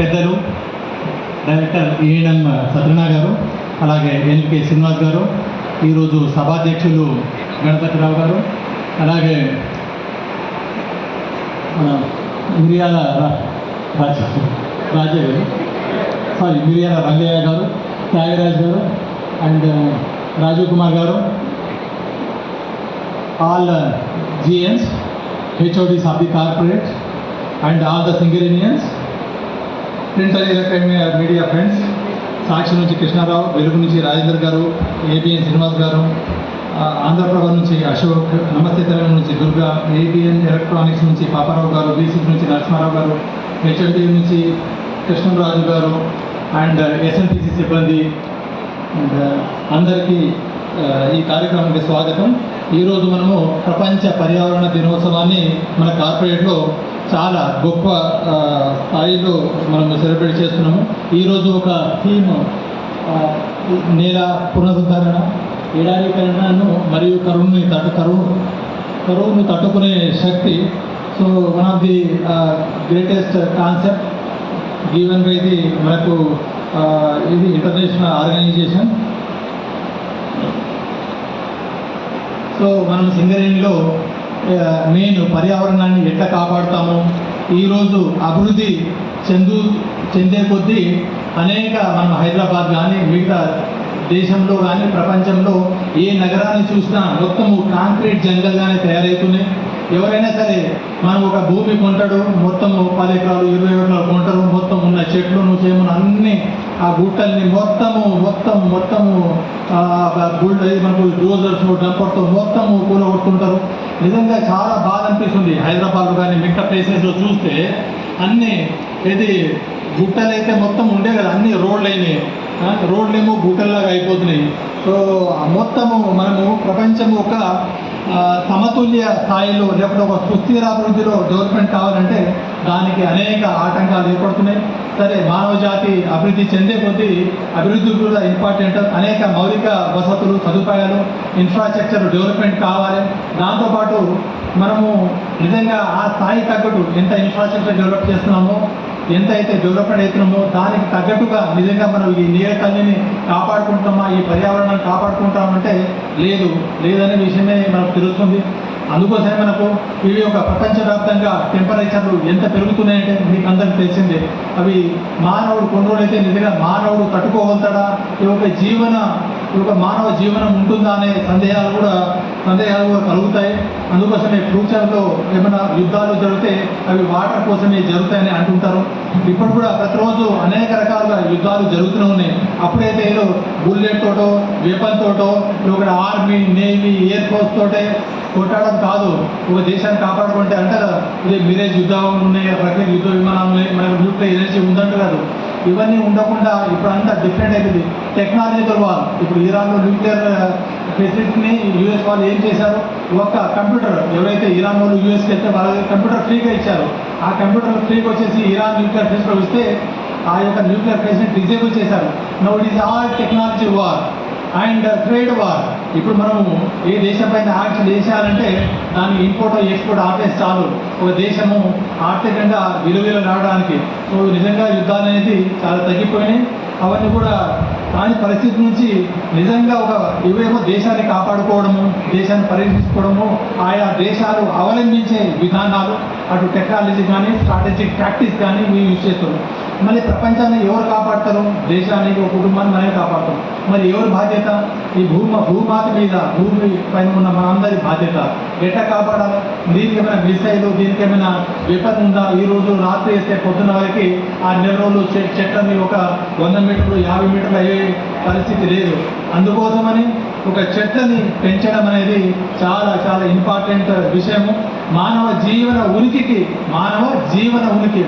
పెద్దలు director ANM Satyanarayana గారు, అలాగే ఎన్కే శ్రీనివాస్ గారు, ఈరోజు సభాధ్యక్షులు గణపతిరావు గారు, అలాగే మన మిరియాల మిరియాల రంగయ్య గారు, త్యాగరాజ్ గారు అండ్ రాజీవ్ కుమార్ గారు, all GNs, HODs of the corporate and all the single unions, print and electronic media friends, సాక్షి నుంచి కృష్ణారావు, వెలుగు నుంచి రాజేంద్ర గారు, ABN శ్రీనివాస్ గారు, ఆంధ్రప్రభ నుంచి అశోక్, నమస్తే తెలంగాణ నుంచి దుర్గా, ABN ఎలక్ట్రానిక్స్ నుంచి పాపారావు గారు, BCC నుంచి నరసింహారావు గారు, HLD నుంచి కృష్ణరాజు గారు అండ్ SNPC సిబ్బంది అండ్ అందరికీ ఈ కార్యక్రమానికి స్వాగతం. ఈరోజు మనము ప్రపంచ పర్యావరణ దినోత్సవాన్ని మన కార్పొరేట్లో చాలా గొప్ప స్థాయిలో మనము సెలబ్రేట్ చేస్తున్నాము. ఈరోజు ఒక థీమ్ నేల పునరుద్ధరణ, ఎడారీకరణను మరియు కరువును తట్టుకునే శక్తి. So one of the greatest concept given by the మనకు ఇది ఇంటర్నేషనల్ ఆర్గనైజేషన్. సో మనం సింగరేణిలో మెయిన్ పర్యావరణాన్ని ఎట్లా కాపాడుతాము, ఈరోజు అభివృద్ధి చెందే కొద్దీ అనేక మనం హైదరాబాద్ కానీ మిగతా దేశంలో కానీ ప్రపంచంలో ఏ నగరాన్ని చూసినా మొత్తము కాంక్రీట్ జంగల్గానే తయారవుతున్నాయి. ఎవరైనా సరే మనం ఒక భూమి కొంటాడు, మొత్తము 10 ఎకరాలు 20 ఎకరాలు కొంటారు, మొత్తం ఉన్న చెట్లను చేమును అన్ని ఆ గుట్టల్ని మొత్తము మనకు డోజర్స్ డంపర్తో మొత్తము కూలగొట్టుకుంటారు. నిజంగా చాలా బాధ అనిపిస్తుంది. హైదరాబాద్ కానీ మిగతా ప్లేసెస్లో చూస్తే అన్నీ ఇది గుట్టలు అయితే మొత్తం ఉండే కదా, అన్ని రోడ్లు అయినాయి, రోడ్లేమో గుట్టల్లాగా అయిపోతున్నాయి. సో మొత్తము మనము ప్రపంచము ఒక సమతుల్య స్థాయిలో లేకపోతే ఒక సుస్థిర అభివృద్ధిలో డెవలప్మెంట్ కావాలంటే దానికి అనేక ఆటంకాలు ఏర్పడుతున్నాయి. సరే, మానవ జాతి అభివృద్ధి చెందే కొద్దీ అభివృద్ధి కూడా ఇంపార్టెంట్. అనేక మౌలిక వసతులు, సదుపాయాలు, ఇన్ఫ్రాస్ట్రక్చర్ డెవలప్మెంట్ కావాలి. దాంతోపాటు మనము నిజంగా ఆ స్థాయి తగ్గట్టు ఎంత ఇన్ఫ్రాస్ట్రక్చర్ డెవలప్ చేస్తున్నామో, ఎంత అయితే డెవలప్మెంట్ అవుతున్నామో దానికి తగ్గట్టుగా నిజంగా మనం ఈ నీడ తల్లిని కాపాడుకుంటామా, ఈ పర్యావరణాన్ని కాపాడుకుంటామంటే లేదనే విషయమే మనకు తెలుస్తుంది. అందుకోసమే మనకు ఇవి ఒక ప్రపంచవ్యాప్తంగా టెంపరేచర్లు ఎంత పెరుగుతున్నాయంటే మీకు అందరికీ తెలిసిందే. అవి మానవుడు కొన్ని రోజులైతే నిజంగా మానవుడు తట్టుకోగలుగుతాడా, ఈ ఒక మానవ జీవనం ఉంటుందా అనే సందేహాలు కూడా కలుగుతాయి. అందుకోసమే ఫ్యూచర్లో ఏమైనా యుద్ధాలు జరిగితే అవి వాటర్ కోసమే జరుగుతాయని అంటుంటారు. ఇప్పుడు కూడా ప్రతిరోజు అనేక రకాలుగా యుద్ధాలు జరుగుతూనే ఉన్నాయి. అప్పుడైతే ఏదో బుల్లెట్ తోటో వెపన్ తోటో ఒక ఆర్మీ, నేవీ, ఎయిర్ ఫోర్స్ తోటే కొట్టడం కాదు. ఒక దేశాన్ని కాపాడుకుంటే అంటారు ఇది మిరేజ్ యుద్ధాలు ఉన్నాయి, రకరకాల యుద్ధ విమానాలు ఉన్నాయి, మనకు న్యూక్లియర్ ఎనర్జీ ఉందంటారు. ఇవన్నీ ఉండకుండా ఇప్పుడు అంతా డిఫరెంట్ అయిపోయింది. టెక్నాలజీతో వాళ్ళు ఇప్పుడు ఇరాన్లో న్యూక్లియర్ ఫెసిలిటీని US వాళ్ళు ఏం చేశారు, ఒక కంప్యూటర్ ఎవరైతే ఇరాన్ వాళ్ళు USకి వెళ్తే వాళ్ళకి కంప్యూటర్ ఫ్రీగా ఇచ్చారు. ఆ కంప్యూటర్ ఫ్రీగా వచ్చేసి ఇరాన్ న్యూక్లియర్ ఫెసిలిటీ ఇస్తే ఆ యొక్క న్యూక్లియర్ ఫెసిలిటీ డిజేబుల్ చేశారు. Now it is all technology war and trade war. ఇప్పుడు మనము ఏ దేశం పైన యాక్షన్ చేసేయాలంటే దాని ఇంపోర్ట్ ఎక్స్పోర్ట్ ఆపేసి చాలు, ఒక దేశము ఆర్థికంగా విలువలు రావడానికి. సో నిజంగా యుద్ధాలు అనేది చాలా తగ్గిపోయినాయి. అవన్నీ కూడా దాని పరిస్థితి నుంచి నిజంగా ఇవేమో దేశాన్ని కాపాడుకోవడము, దేశాన్ని పరిరక్షించుకోవడము, ఆయా దేశాలు అవలంబించే విధానాలు, అటు టెక్నాలజీ కానీ స్ట్రాటజిక్ ప్రాక్టీస్ కానీ మేము యూజ్ చేస్తాం. మళ్ళీ ప్రపంచాన్ని ఎవరు కాపాడతారు, దేశానికి ఒక కుటుంబాన్ని మనమే కాపాడతాం. మరి ఎవరి బాధ్యత, ఈ భూమాత మీద భూమి పైన ఉన్న మనందరి బాధ్యత ఎట్లా కాపాడాలి. దీనికి ఏమైనా మిసైలు, దీనికి ఏమైనా వెపన్ ఉందా, ఈరోజు రాత్రి వేస్తే పొద్దున్న వరకు ఆ నెల రోజులు చెట్లని ఒక 100 మీటర్లు 50 మీటర్లు అయ్యే పరిస్థితి లేదు. అందుకోసమని ఒక చెట్లని పెంచడం అనేది చాలా చాలా ఇంపార్టెంట్ విషయము. మానవ జీవన ఉనికికి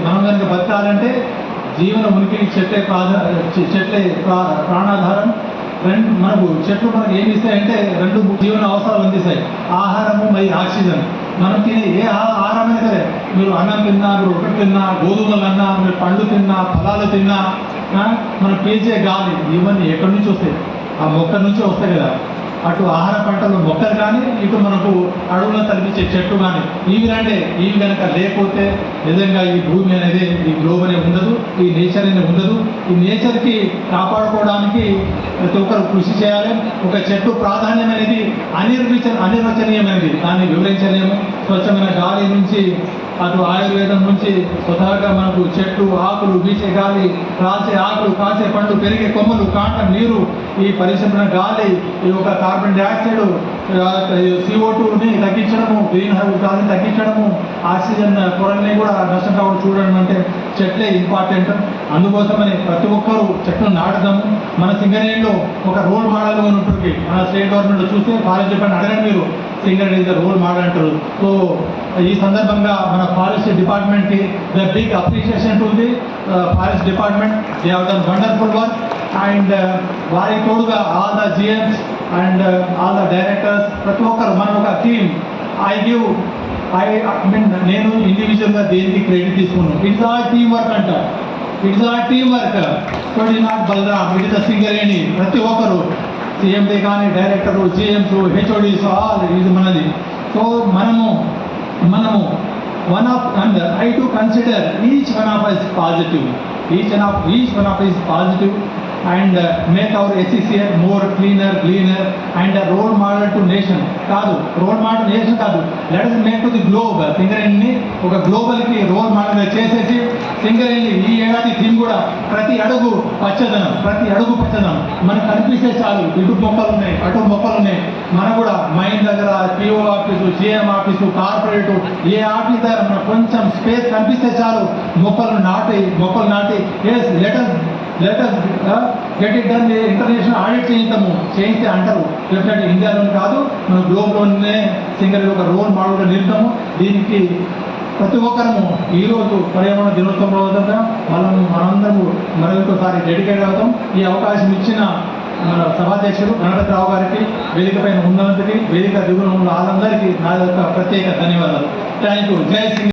మనం కనుక బతకాలంటే జీవన ఉనికికి చెట్లే ప్రాణాధారం. మనకు చెట్లు మనకు ఏమి ఇస్తాయంటే 2 జీవన అవసరాలు అందిస్తాయి, ఆహారము మరియు ఆక్సిజన్. మనం తినే ఏ ఆహారమైనా సరే, మీరు అన్నం తిన్నా, మీరు ఒకటి తిన్నా, గోధుమలు అన్నా, మీరు పండ్లు తిన్నా, ఫలాలు తిన్నా, మనం పీల్చే గాలి ఇవన్నీ ఎక్కడి నుంచి వస్తాయి, ఆ మొక్క నుంచి వస్తాయి కదా. అటు ఆహార పంటలు మొక్కలు కానీ ఇటు మనకు అడవులను తలపించే చెట్లు కానీ ఇవి కనుక లేకపోతే నిజంగా ఈ భూమి అనేది ఈ గ్లోబ్ అనేది ఉండదు, ఈ నేచర్ అనేది ఉండదు. ఈ నేచర్కి కాపాడుకోవడానికి ప్రతి ఒక్కరు కృషి చేయాలి. ఒక చెట్టు ప్రాధాన్యం అనేది అనిర్వచనీయమైనది, దాన్ని వివరించలేము. స్వచ్ఛమైన గాలి నుంచి అటు ఆయుర్వేదం నుంచి స్వతహాగా మనకు చెట్లు ఆకులు వీచే గాలి, కాసే ఆకులు కాసే పండ్లు పెరిగే కొమ్మలు కాండం నీరు, ఈ పరిశ్రమ గాలి, ఈ యొక్క కార్బన్ డైఆక్సైడ్ CO2ని తగ్గించడము, గ్రీన్ హౌస్ గాలిని తగ్గించడము, ఆక్సిజన్ పొరల్ని కూడా నష్టం కావడం చూడడం అంటే చెట్లే ఇంపార్టెంట్. అందుకోసమని ప్రతి ఒక్కరూ చెట్లు నాటుదాము. మన సింగరేణిలో ఒక రోల్ మోడల్ అని ఉంటుంది. మన స్టేట్ గవర్నమెంట్ చూస్తే ఫారెస్ట్ డిపార్ట్మెంట్ అడగండి మీరు, Singareni is the role model అంటారు. సో ఈ సందర్భంగా మన ఫారెస్ట్ డిపార్ట్మెంట్కి the big appreciation to the forest department. They have done wonderful work. And వారికి తోడుగా all the GMs and all the directors ప్రతి ఒక్కరు మనం ఒక టీమ్. ఐ మీన్ నేను ఇండివిజువల్గా దేనికి క్రెడిట్ తీసుకున్నాను. ఇట్స్ ఆల్ టీమ్ వర్క్ అంట. It's all team work. So it is not Balram, it is the Singareni. ప్రతి ఒక్కరు CMD కానీ డైరెక్టరు, GMs, HODs ఆల్ ఇది మనది. సో మనము one of, and I do consider each one of us positive, each one of us positive, and make our SCCL more cleaner and a role model to nation. కాదు role model nation కాదు, let us make to the globe. సింగరేణిని ఒక గ్లోబల్కి role మోడల్గా చేసేసి సింగరేణి ఈ ఏడాది theme కూడా ప్రతి అడుగు పచ్చదనం. మనకు కనిపిస్తే చాలు, ఇటు మొక్కలు ఉన్నాయి అటు మొక్కలు ఉన్నాయి. మనకు కూడా మైన్ దగ్గర PO office, GM office, corporate ఏ ఆఫీస్ దగ్గర మనకు కొంచెం స్పేస్ కనిపిస్తే చాలు, మొక్కలు నాటి yes let us get it done. International audit చేయిస్తే అంటారు. డెఫినెట్గా ఇండియాలోనే కాదు, మన గ్లోబ్లోనే సింగరేణి ఒక రోల్ మోడల్గా నిలుతాము. దీనికి ప్రతి ఒక్కరము ఈరోజు పర్యావరణ దినోత్సవం రోజుగా మనందరము మరొకసారి డెడికేట్ అవుతాం. ఈ అవకాశం ఇచ్చిన మన సభాధ్యక్షుడు గణపతిరావు గారికి, వేదిక పైన ఉన్నందుకు, వేదిక దిగువన ఉన్న వాళ్ళందరికీ నా యొక్క ప్రత్యేక ధన్యవాదాలు. Thank you. జై సింగరేణి.